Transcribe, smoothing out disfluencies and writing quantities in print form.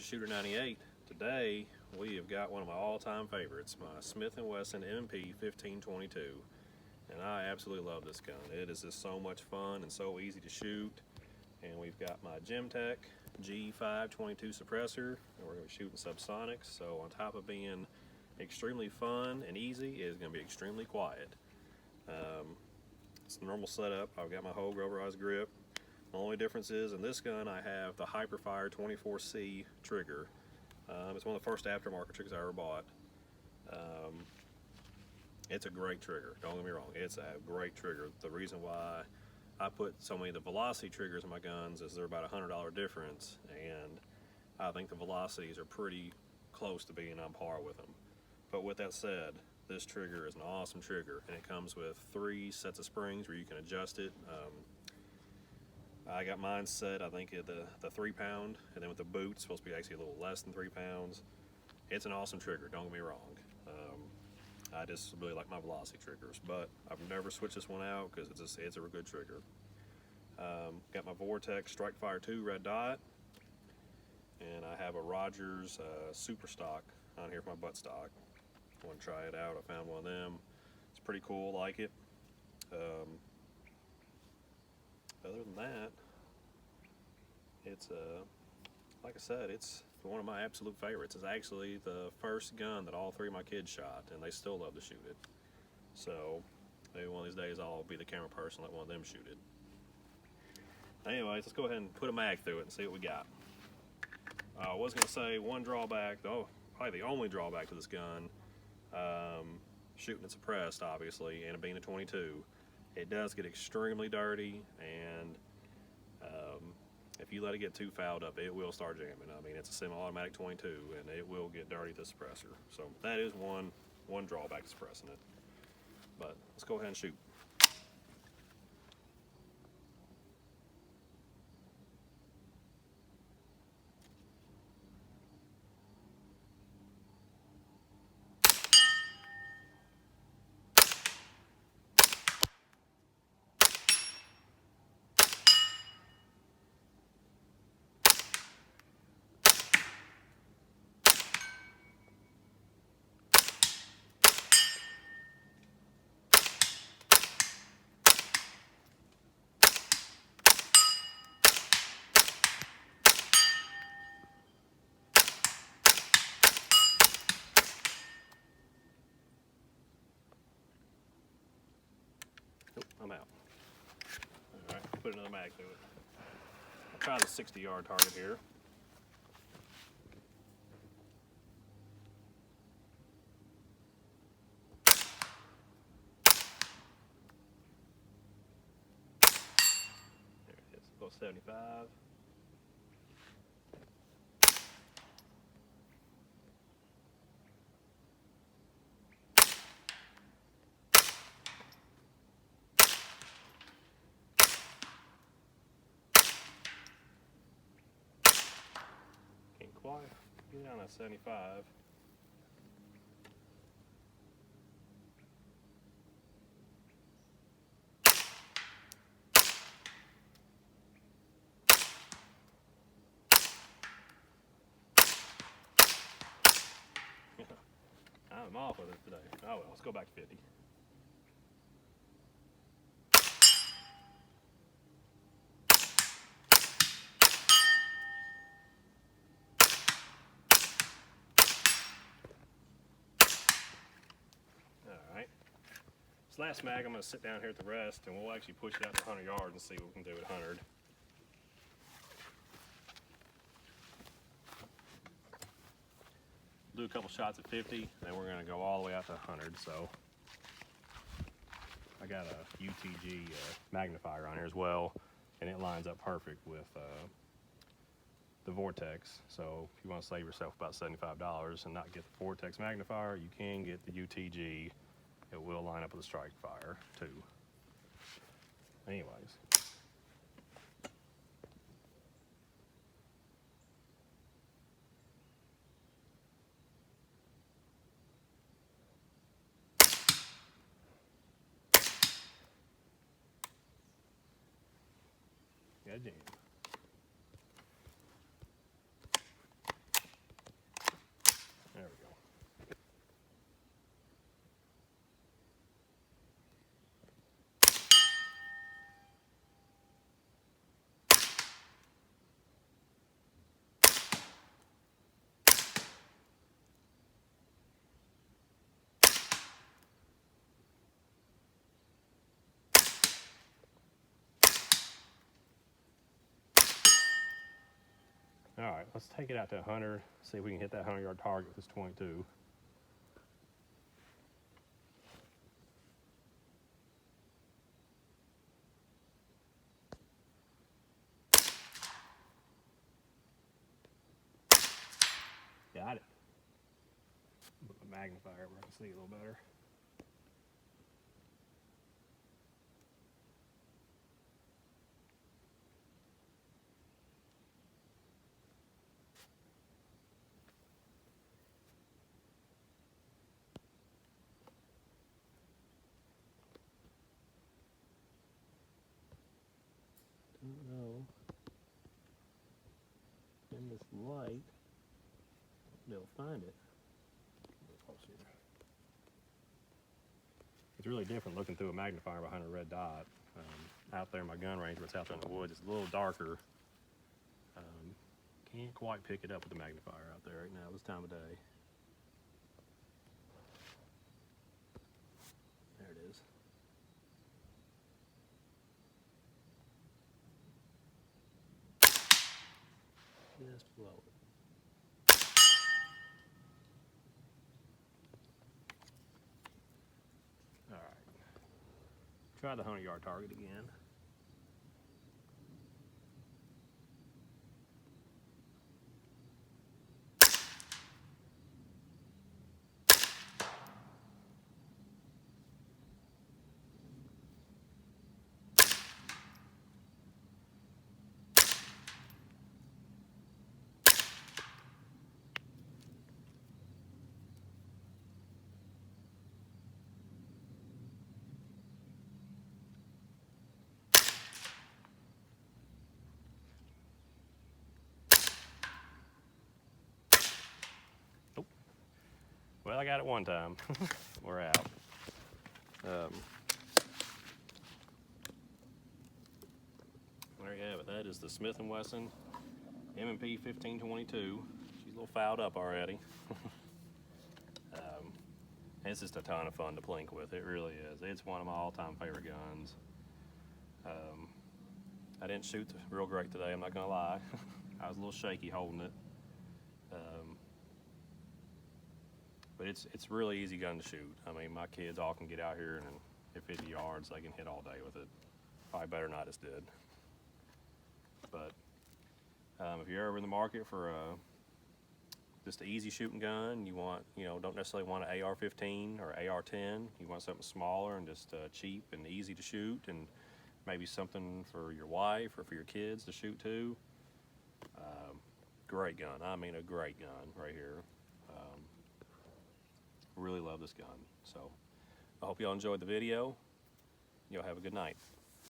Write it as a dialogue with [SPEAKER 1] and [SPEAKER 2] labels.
[SPEAKER 1] Shooter 98. Today we have got one of my all-time favorites, my Smith&Wesson M&P 1522, and I absolutely love this gun. It is just so much fun and so easy to shoot. And we've got my Gemtech G522 suppressor, and we're going to be shooting subsonics. So on top of being extremely fun and easy, it is going to be extremely quiet. It's the normal setup. I've got my Hogue rubberized grip. The only difference is in this gun I have the Hyperfire 24C trigger. It's one of the first aftermarket triggers I ever bought. It's a great trigger, don't get me wrong, it's a great trigger. The reason why I put so many of the velocity triggers in my guns is they're about $100 difference, and I think the velocities are pretty close to being on par with them. But with that said, this trigger is an awesome trigger, and it comes with 3 sets of springs where you can adjust it. I got mine set, I think, at the 3 pound, and then with the boot, it's supposed to be actually a little less than 3 pounds. It's an awesome trigger, don't get me wrong. I just really like my velocity triggers, but I've never switched this one out because it's a good trigger. Got my Vortex Strike Fire 2 red dot, and I have a Rogers Super Stock on here for my buttstock. I want to try it out. I found one of them. It's pretty cool, like it. Other than that, it's like I said, it's one of my absolute favorites. It's actually the first gun that all 3 of my kids shot, and they still love to shoot it. So maybe one of these days I'll be the camera person, let one of them shoot it. Anyways, let's go ahead and put a mag through it and see what we got. I was going to say one drawback, though, probably the only drawback to this gun, shooting it suppressed, obviously, and it being a 22, it does get extremely dirty, and if you let it get too fouled up, it will start jamming. I mean, it's a semi-automatic 22, and it will get dirty, the suppressor. So that is one drawback to suppressing it. But let's go ahead and shoot. I'm out. Alright, put another mag through it. I'll try the 60-yard target here. There it is, about 75. Get down at 75. I'm off with it today. Oh well, let's go back to 50. This last mag, I'm going to sit down here at the rest, and we'll actually push it out to 100 yards and see what we can do at 100. Do a couple shots at 50, and then we're going to go all the way out to 100. So I got a UTG magnifier on here as well, and it lines up perfect with the Vortex. So if you want to save yourself about $75 and not get the Vortex magnifier, you can get the UTG. It will line up with the Strike Fire too. Anyways. Yeah, jam. All right, let's take it out to 100, see if we can hit that 100-yard target with this 22. Got it. Put the magnifier where I can see a little better. Don't know. In this light, they'll find it. It's really different looking through a magnifier behind a red dot. Out there in my gun range, where it's out there in the woods, it's a little darker. Can't quite pick it up with the magnifier out there right now, this time of day. There it is. Just below it. All right. Try the 100-yard target again. Well, I got it one time. We're out. There you have it. That is the Smith&Wesson M&P 1522. She's a little fouled up already. It's just a ton of fun to plink with. It really is. It's one of my all-time favorite guns. I didn't shoot real great today, I'm not gonna lie. I was a little shaky holding it. But it's really easy gun to shoot. I mean, my kids all can get out here and at 50 yards, they can hit all day with it. Probably better than I just did. But if you're ever in the market for just an easy shooting gun, you want, don't necessarily want an AR-15 or AR-10. You want something smaller and just cheap and easy to shoot, and maybe something for your wife or for your kids to shoot too. Great gun. I mean, a great gun right here. Really love this gun. So I hope y'all enjoyed the video. Y'all have a good night.